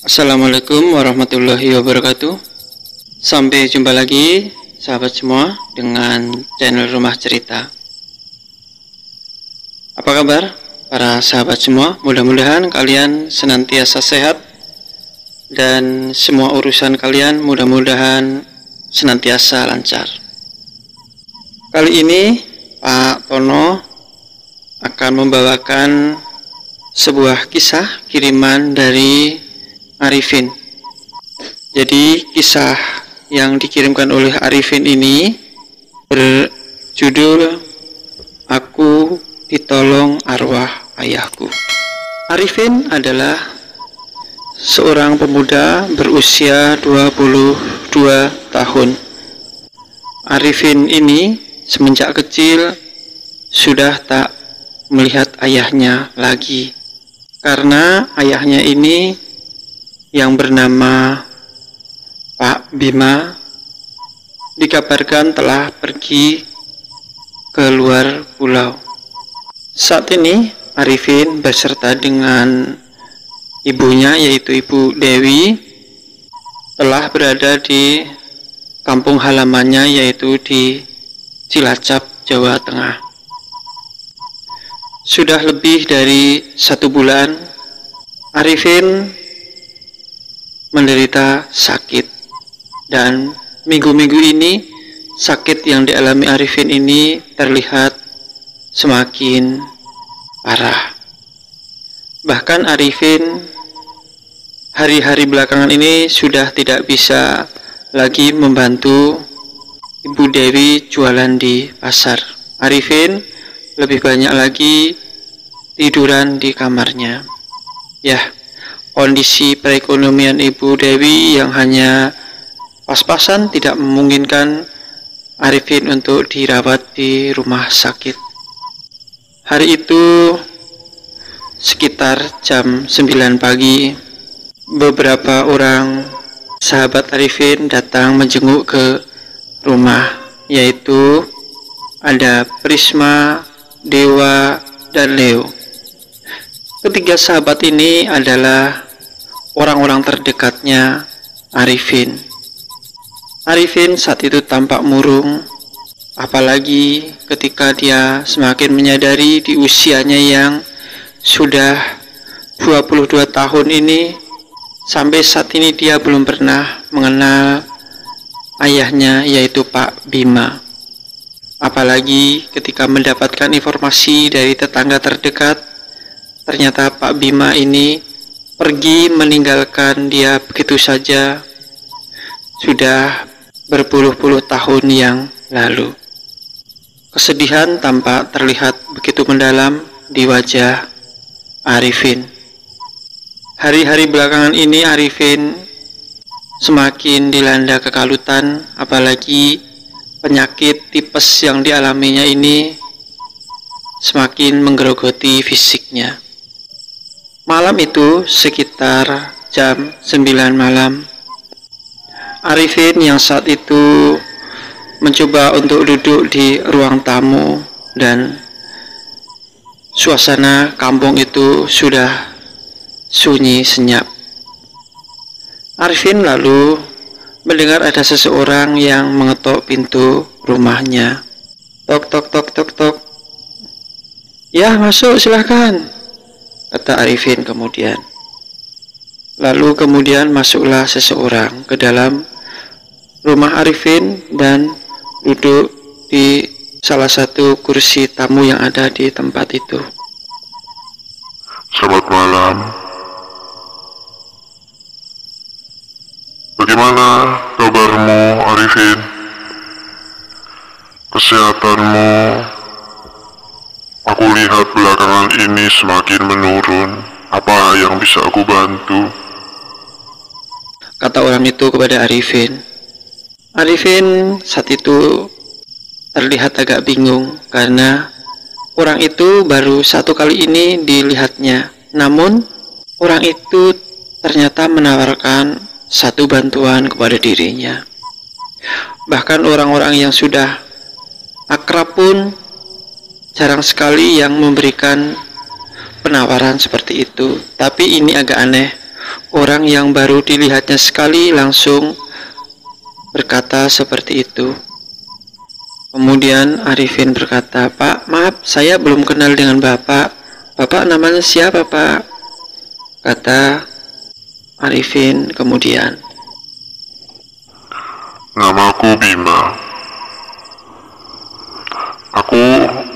Assalamualaikum warahmatullahi wabarakatuh. Sampai jumpa lagi sahabat semua dengan channel Rumah Cerita. Apa kabar para sahabat semua? Mudah-mudahan kalian senantiasa sehat dan semua urusan kalian mudah-mudahan senantiasa lancar. Kali ini Pak Tono akan membawakan sebuah kisah kiriman dari Arifin. Jadi kisah yang dikirimkan oleh Arifin ini berjudul Aku Ditolong Arwah Ayahku. Arifin adalah seorang pemuda berusia 22 tahun. Arifin ini semenjak kecil sudah tak melihat ayahnya lagi, karena ayahnya ini yang bernama Pak Bima dikabarkan telah pergi ke luar pulau. Saat ini Arifin beserta dengan ibunya, yaitu Ibu Dewi, telah berada di kampung halamannya, yaitu di Cilacap, Jawa Tengah. Sudah lebih dari 1 bulan Arifin menderita sakit, dan minggu-minggu ini sakit yang dialami Arifin ini terlihat semakin parah. Bahkan Arifin hari-hari belakangan ini sudah tidak bisa lagi membantu Ibu Dewi jualan di pasar. Arifin lebih banyak lagi tiduran di kamarnya. Kondisi perekonomian Ibu Dewi yang hanya pas-pasan tidak memungkinkan Arifin untuk dirawat di rumah sakit. Hari itu sekitar jam 9 pagi, beberapa orang sahabat Arifin datang menjenguk ke rumah, yaitu ada Prisma, Dewa, dan Leo. Ketiga sahabat ini adalah orang-orang terdekatnya Arifin. Arifin saat itu tampak murung, apalagi ketika dia semakin menyadari di usianya yang sudah 22 tahun ini, sampai saat ini dia belum pernah mengenal ayahnya, yaitu Pak Bima. Apalagi ketika mendapatkan informasi dari tetangga terdekat, ternyata Pak Bima ini pergi meninggalkan dia begitu saja, sudah berpuluh-puluh tahun yang lalu. Kesedihan tampak terlihat begitu mendalam di wajah Arifin. Hari-hari belakangan ini Arifin semakin dilanda kekalutan, apalagi penyakit tipes yang dialaminya ini semakin menggerogoti fisiknya. Malam itu sekitar jam 9 malam, Arifin yang saat itu mencoba untuk duduk di ruang tamu, dan suasana kampung itu sudah sunyi senyap. Arifin lalu mendengar ada seseorang yang mengetok pintu rumahnya. Tok tok tok tok tok. "Ya, masuk silahkan," kata Arifin kemudian. Lalu kemudian masuklah seseorang ke dalam rumah Arifin dan duduk di salah satu kursi tamu yang ada di tempat itu. "Selamat malam. Bagaimana kabarmu, Arifin? Kesehatanmu, aku lihat belakangan ini semakin menurun. Apa yang bisa aku bantu?" kata orang itu kepada Arifin. Arifin saat itu terlihat agak bingung, karena orang itu baru 1 kali ini dilihatnya. Namun orang itu ternyata menawarkan satu bantuan kepada dirinya. Bahkan orang-orang yang sudah akrab pun jarang sekali yang memberikan penawaran seperti itu. Tapi ini agak aneh, orang yang baru dilihatnya sekali langsung berkata seperti itu. Kemudian Arifin berkata, "Pak, maaf, saya belum kenal dengan Bapak. Bapak namanya siapa, Pak?" Kata Arifin kemudian, "Namaku Bima. Aku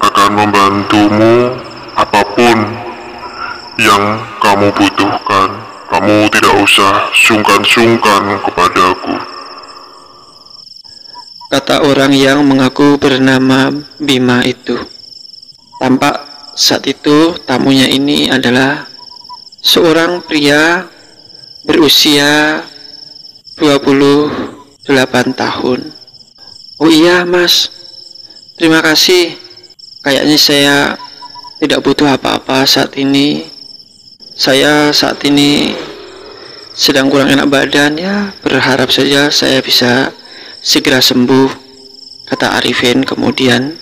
akan membantumu apapun yang kamu butuhkan. Kamu tidak usah sungkan-sungkan kepadaku." kata orang yang mengaku bernama Bima itu. Tampak saat itu tamunya ini adalah seorang pria berusia 28 tahun. "Oh iya, Mas. Terima kasih. Kayaknya saya tidak butuh apa-apa saat ini. Saya saat ini sedang kurang enak badan, ya. Berharap saja saya bisa segera sembuh," kata Arifin kemudian.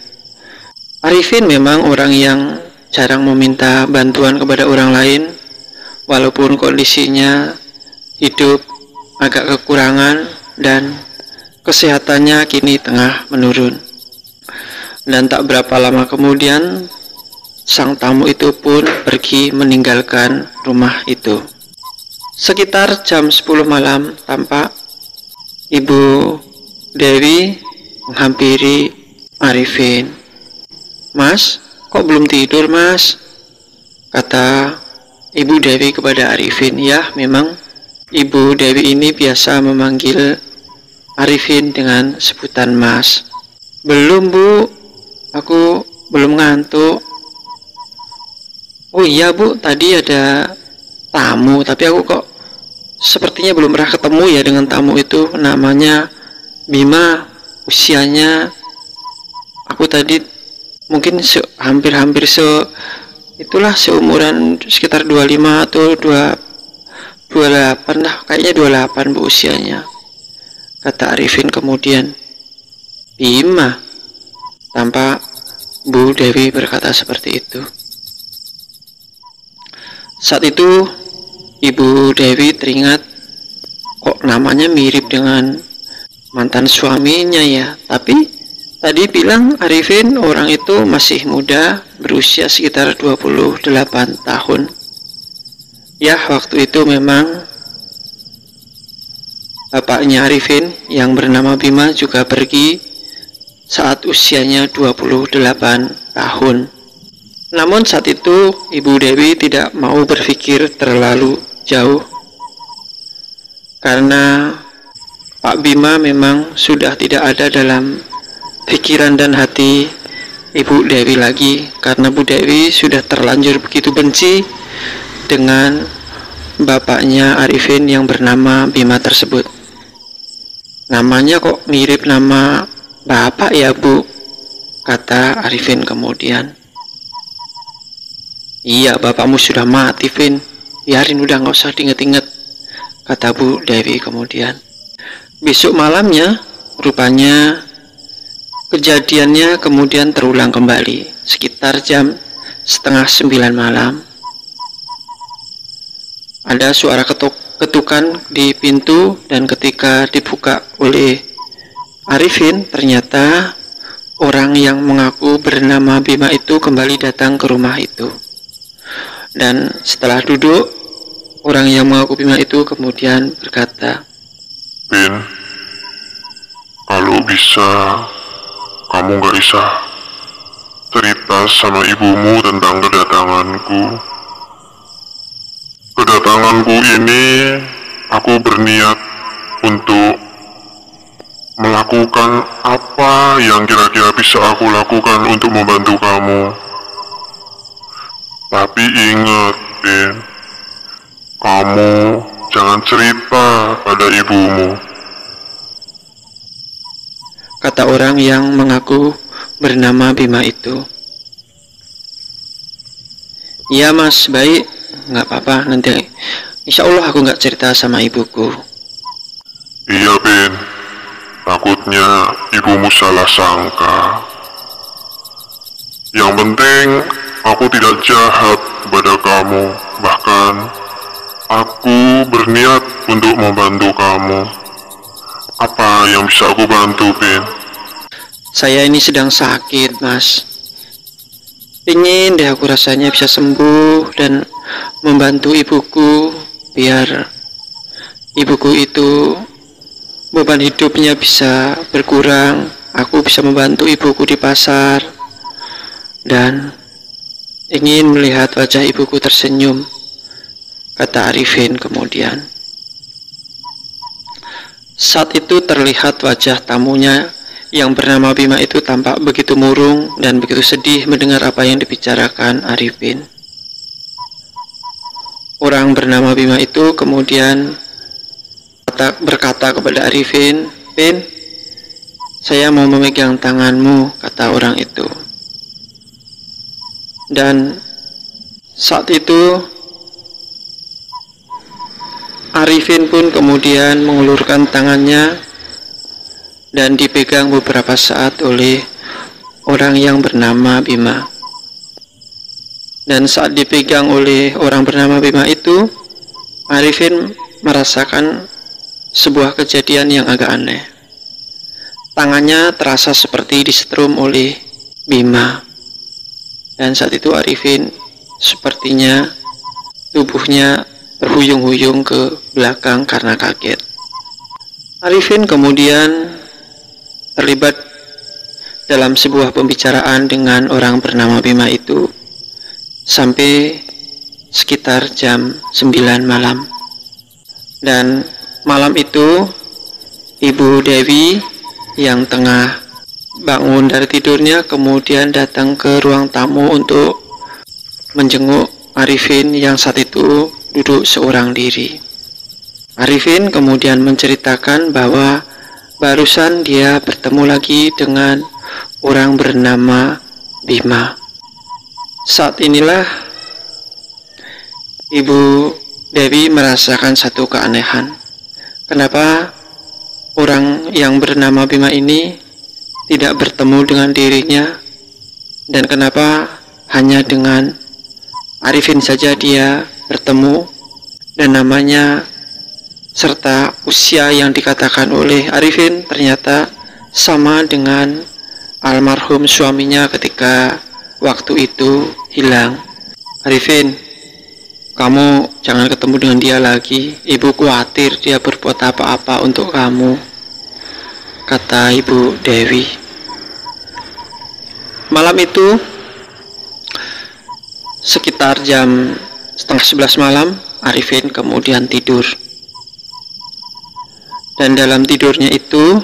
Arifin memang orang yang jarang meminta bantuan kepada orang lain, walaupun kondisinya hidup agak kekurangan dan kesehatannya kini tengah menurun. Dan tak berapa lama kemudian sang tamu itu pun pergi meninggalkan rumah itu. Sekitar jam 10 malam tampak Ibu Dewi menghampiri Arifin. "Mas, kok belum tidur, Mas?" kata Ibu Dewi kepada Arifin. Ya, memang Ibu Dewi ini biasa memanggil Arifin dengan sebutan Mas. "Belum, Bu. Aku belum ngantuk." "Oh iya, Bu, tadi ada tamu, tapi aku kok sepertinya belum pernah ketemu ya dengan tamu itu. Namanya Bima. Usianya aku tadi mungkin hampir-hampir itulah seumuran sekitar 25 atau 28 lah, kayaknya 28 Bu usianya," kata Arifin kemudian. "Bima?" Tampak Bu Dewi berkata seperti itu. Saat itu Ibu Dewi teringat, kok namanya mirip dengan mantan suaminya ya. Tapi tadi bilang Arifin orang itu masih muda, berusia sekitar 28 tahun. Ya, waktu itu memang bapaknya Arifin yang bernama Bima juga pergi saat usianya 28 tahun. Namun saat itu Ibu Dewi tidak mau berpikir terlalu jauh, karena Pak Bima memang sudah tidak ada dalam pikiran dan hati Ibu Dewi lagi, karena Bu Dewi sudah terlanjur begitu benci dengan bapaknya Arifin yang bernama Bima tersebut. "Namanya kok mirip nama bapak ya, Bu?" kata Arifin kemudian. "Iya, bapakmu sudah mati, Vin. Biarin, udah gak usah diinget-inget," kata Bu Dewi kemudian. Besok malamnya, rupanya kejadiannya kemudian terulang kembali sekitar jam 8:30 malam. Ada suara ketukan di pintu, dan ketika dibuka oleh Arifin, ternyata orang yang mengaku bernama Bima itu kembali datang ke rumah itu. Dan setelah duduk, orang yang mengaku Bima itu kemudian berkata, "Bin, kalau bisa kamu gak usah cerita sama ibumu tentang kedatanganku. Kedatanganku ini aku berniat untuk melakukan apa yang kira-kira bisa aku lakukan untuk membantu kamu. Tapi ingat, Ben, kamu jangan cerita pada ibumu," kata orang yang mengaku bernama Bima itu. "Iya, Mas, baik, nggak apa-apa, nanti insya Allah aku nggak cerita sama ibuku." "Iya, Ben, takutnya ibumu salah sangka. Yang penting aku tidak jahat kepada kamu. Bahkan aku berniat untuk membantu kamu. Apa yang bisa aku bantu, Pin? Saya ini sedang sakit, Mas. Ingin deh aku rasanya bisa sembuh dan membantu ibuku biar ibuku itu beban hidupnya bisa berkurang. Aku bisa membantu ibuku di pasar dan ingin melihat wajah ibuku tersenyum, kata Arifin kemudian. Saat itu terlihat wajah tamunya yang bernama Bima itu tampak begitu murung dan begitu sedih mendengar apa yang dibicarakan Arifin. Orang bernama Bima itu kemudian berkata kepada Arifin, "Pin, saya mau memegang tanganmu," kata orang itu. Dan saat itu Arifin pun kemudian mengulurkan tangannya dan dipegang beberapa saat oleh orang yang bernama Bima. Dan saat dipegang oleh orang bernama Bima itu, Arifin merasakan sebuah kejadian yang agak aneh. Tangannya terasa seperti disetrum oleh Bima. Dan saat itu Arifin sepertinya tubuhnya berhuyung-huyung ke belakang karena kaget. Arifin kemudian terlibat dalam sebuah pembicaraan dengan orang bernama Bima itu sampai sekitar jam 9 malam. Dan malam itu Ibu Dewi yang tengah bangun dari tidurnya kemudian datang ke ruang tamu untuk menjenguk Arifin yang saat itu duduk seorang diri. Arifin kemudian menceritakan bahwa barusan dia bertemu lagi dengan orang bernama Bima. Saat inilah Ibu Dewi merasakan satu keanehan. Kenapa orang yang bernama Bima ini tidak bertemu dengan dirinya, dan kenapa hanya dengan Arifin saja dia bertemu, dan namanya serta usia yang dikatakan oleh Arifin ternyata sama dengan almarhum suaminya ketika waktu itu hilang. "Arifin, kamu jangan ketemu dengan dia lagi. Ibu khawatir dia berbuat apa-apa untuk kamu," kata Ibu Dewi. Malam itu sekitar jam 10:30 malam, Arifin kemudian tidur. Dan dalam tidurnya itu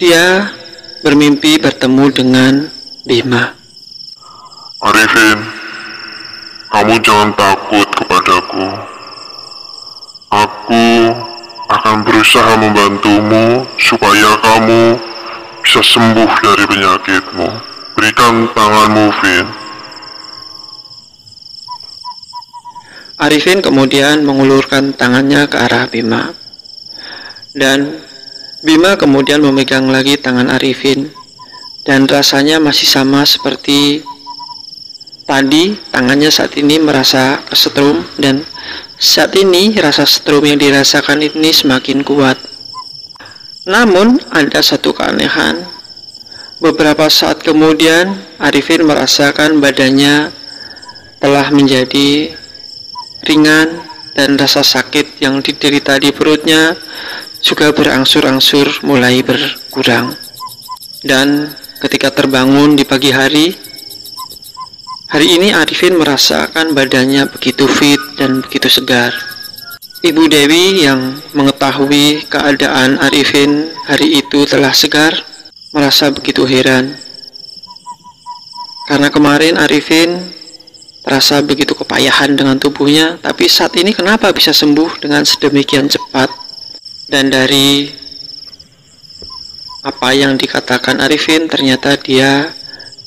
dia bermimpi bertemu dengan Bima. Arifin, kamu jangan takut kepadaku. Aku akan berusaha membantumu supaya kamu bisa sembuh dari penyakitmu. Berikan tanganmu, Vin. Arifin kemudian mengulurkan tangannya ke arah Bima. Dan Bima kemudian memegang lagi tangan Arifin. Dan rasanya masih sama seperti tadi. Tangannya saat ini merasa kesetrum, dan saat ini rasa setrum yang dirasakan ini semakin kuat. Namun ada satu keanehan. Beberapa saat kemudian Arifin merasakan badannya telah menjadi ringan dan rasa sakit yang diderita di perutnya juga berangsur-angsur mulai berkurang. Dan ketika terbangun di pagi hari ini Arifin merasakan badannya begitu fit dan begitu segar. Ibu Dewi yang mengetahui keadaan Arifin hari itu telah segar merasa begitu heran. Karena kemarin Arifin terasa begitu kepayahan dengan tubuhnya, tapi saat ini kenapa bisa sembuh dengan sedemikian cepat? Dan dari apa yang dikatakan Arifin, ternyata dia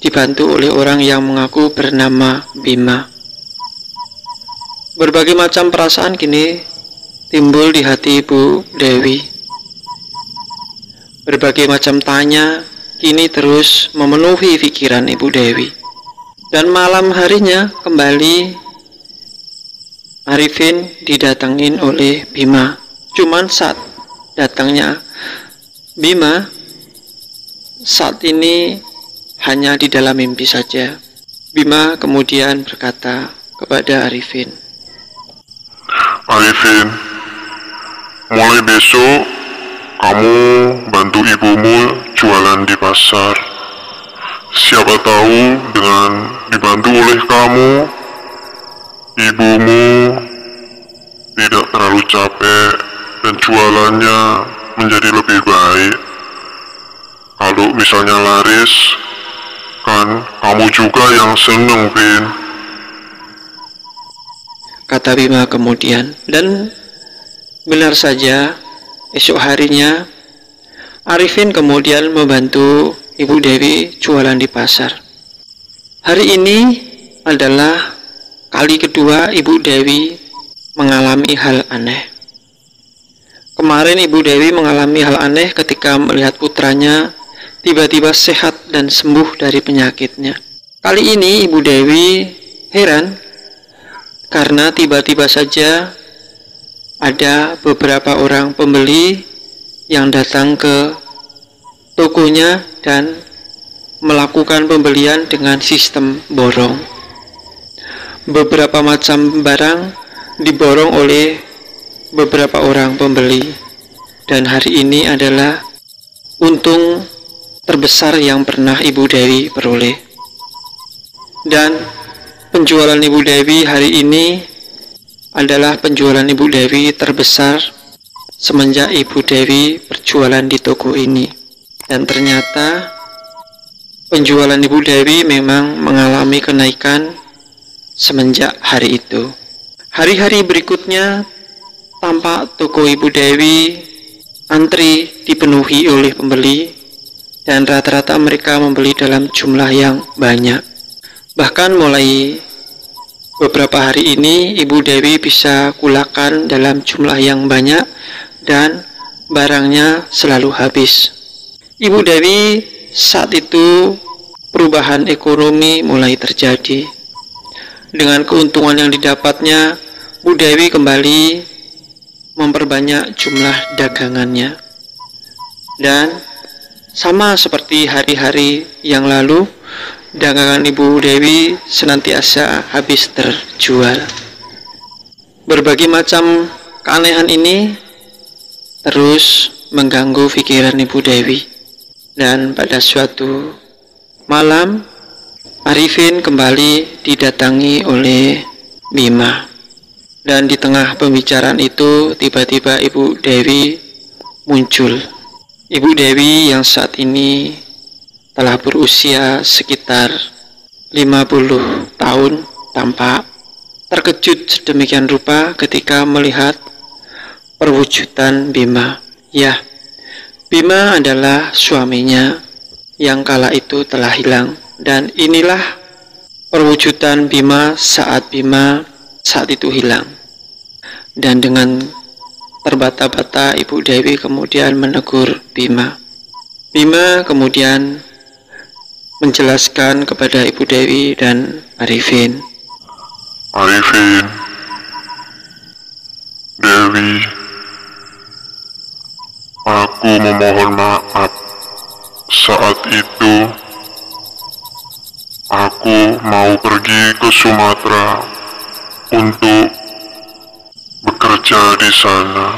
dibantu oleh orang yang mengaku bernama Bima. Berbagai macam perasaan kini timbul di hati Ibu Dewi. Berbagai macam tanya kini terus memenuhi pikiran Ibu Dewi. Dan malam harinya kembali Arifin didatangin oleh Bima. Cuman saat datangnya Bima, saat ini hanya di dalam mimpi saja. Bima kemudian berkata kepada Arifin, Arifin, mulai besok kamu bantu ibumu jualan di pasar. Siapa tahu dengan dibantu oleh kamu, ibumu tidak terlalu capek dan jualannya menjadi lebih baik. Kalau misalnya laris, kan kamu juga yang seneng, Pin. kata Bima kemudian. Dan benar saja, esok harinya Arifin kemudian membantu Ibu Dewi jualan di pasar. Hari ini adalah kali kedua Ibu Dewi mengalami hal aneh. Kemarin Ibu Dewi mengalami hal aneh ketika melihat putranya tiba-tiba sehat dan sembuh dari penyakitnya. Kali ini Ibu Dewi heran karena tiba-tiba saja ada beberapa orang pembeli yang datang ke tokonya dan melakukan pembelian dengan sistem borong. Beberapa macam barang diborong oleh beberapa orang pembeli, dan hari ini adalah untung terbesar yang pernah Ibu Dewi peroleh. Dan penjualan Ibu Dewi hari ini adalah penjualan Ibu Dewi terbesar semenjak Ibu Dewi berjualan di toko ini. Dan ternyata penjualan Ibu Dewi memang mengalami kenaikan semenjak hari itu. Hari-hari berikutnya tampak toko Ibu Dewi antri dipenuhi oleh pembeli, dan rata-rata mereka membeli dalam jumlah yang banyak. Bahkan mulai beberapa hari ini Ibu Dewi bisa kulakan dalam jumlah yang banyak dan barangnya selalu habis. Ibu Dewi saat itu perubahan ekonomi mulai terjadi. Dengan keuntungan yang didapatnya, Bu Dewi kembali memperbanyak jumlah dagangannya. Dan sama seperti hari-hari yang lalu, dagangan Ibu Dewi senantiasa habis terjual. Berbagai macam keanehan ini terus mengganggu pikiran Ibu Dewi. Dan pada suatu malam, Arifin kembali didatangi oleh Bima. Dan di tengah pembicaraan itu, tiba-tiba Ibu Dewi muncul. Ibu Dewi yang saat ini telah berusia sekitar 50 tahun tampak terkejut sedemikian rupa ketika melihat perwujudan Bima. Ya, Bima adalah suaminya yang kala itu telah hilang. Dan inilah perwujudan Bima saat itu hilang. Dan dengan terbata-bata Ibu Dewi kemudian menegur Bima. Bima kemudian menjelaskan kepada Ibu Dewi dan Arifin. Arifin, Dewi, aku memohon maaf. Saat itu aku mau pergi ke Sumatera untuk bekerja di sana.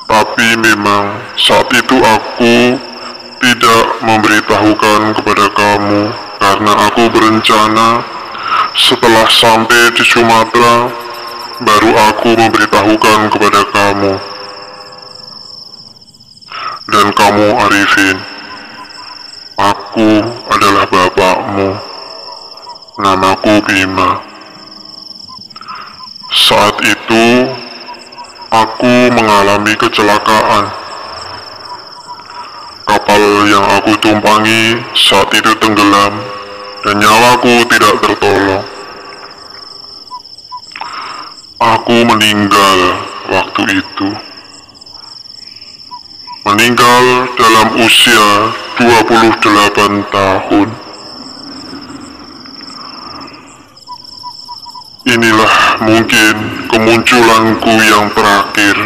Tapi memang saat itu aku tidak memberitahukan kepada kamu karena aku berencana setelah sampai di Sumatera baru aku memberitahukan kepada kamu. Dan kamu, Arifin, aku adalah bapakmu. Namaku Bima. Saat itu aku mengalami kecelakaan. Kapal yang aku tumpangi saat itu tenggelam dan nyawaku tidak tertolong. Aku meninggal waktu itu. Meninggal dalam usia 28 tahun. Inilah mungkin kemunculanku yang terakhir.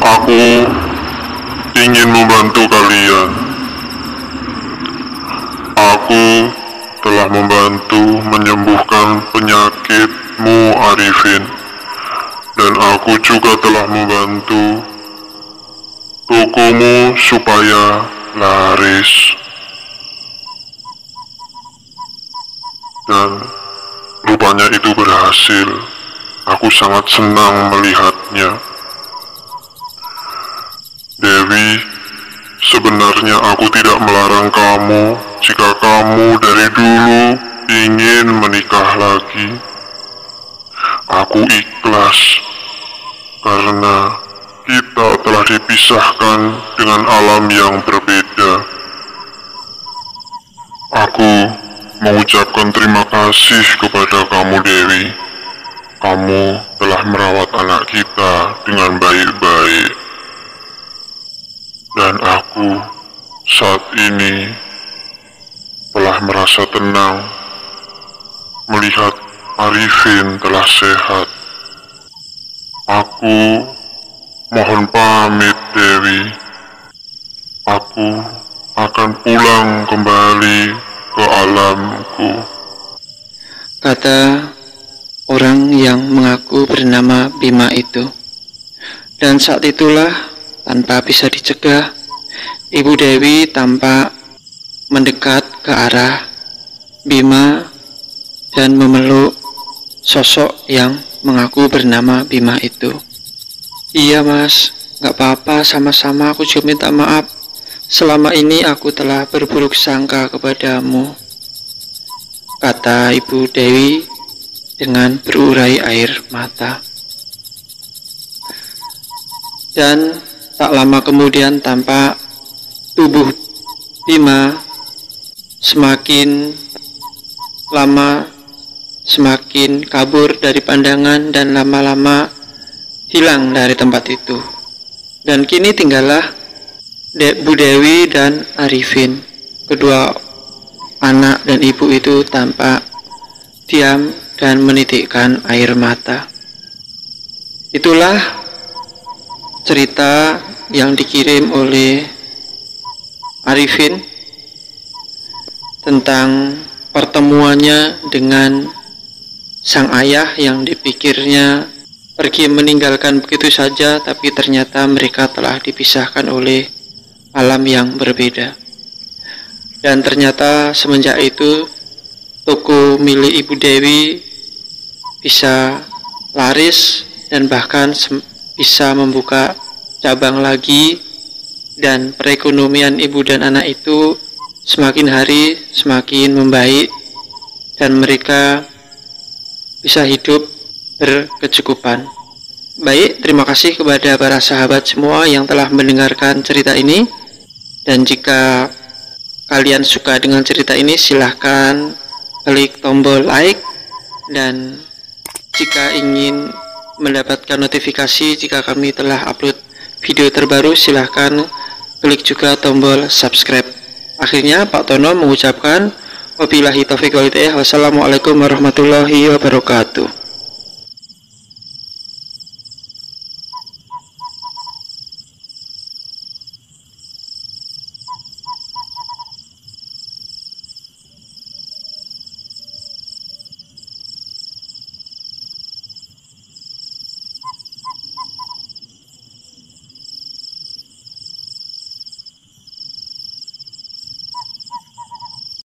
Aku ingin membantu kalian. Aku telah membantu menyembuhkan penyakitmu, Arifin. Dan aku juga telah membantu tokomu supaya laris. Dan rupanya itu berhasil. Aku sangat senang melihatnya. Dewi, sebenarnya aku tidak melarang kamu jika kamu dari dulu ingin menikah lagi. Aku ikhlas karena kita telah dipisahkan dengan alam yang berbeda. Aku mengucapkan terima kasih kepada kamu, Dewi. Kamu telah merawat anak kita dengan baik-baik. Dan aku saat ini telah merasa tenang melihat Arifin telah sehat. Aku mohon pamit, Dewi. Aku akan pulang kembali ke alamku, kata orang yang mengaku bernama Bima itu. Dan saat itulah, tanpa bisa dicegah, Ibu Dewi tampak mendekat ke arah Bima dan memeluk sosok yang mengaku bernama Bima itu. Iya mas, gak apa-apa, sama-sama, aku juga minta maaf. Selama ini aku telah berburuk sangka kepadamu, kata Ibu Dewi dengan berurai air mata. Dan tak lama kemudian tampak tubuh Bima semakin lama semakin kabur dari pandangan dan lama-lama hilang dari tempat itu. Dan kini tinggallah Bu Dewi dan Arifin. Kedua anak dan ibu itu tampak diam dan menitikkan air mata. Itulah cerita yang dikirim oleh Arifin tentang pertemuannya dengan sang ayah yang dipikirnya pergi meninggalkan begitu saja, tapi ternyata mereka telah dipisahkan oleh alam yang berbeda. Dan ternyata semenjak itu toko milik Ibu Dewi bisa laris dan bahkan bisa membuka cabang lagi, dan perekonomian ibu dan anak itu semakin hari semakin membaik dan mereka bisa hidup berkecukupan. Baik, terima kasih kepada para sahabat semua yang telah mendengarkan cerita ini. Dan jika kalian suka dengan cerita ini, silahkan klik tombol like. Dan jika ingin mendapatkan notifikasi jika kami telah upload video terbaru, silahkan klik juga tombol subscribe. Akhirnya Pak Tono mengucapkan wabillahi taufiq wal hidayah. Wassalamualaikum warahmatullahi wabarakatuh.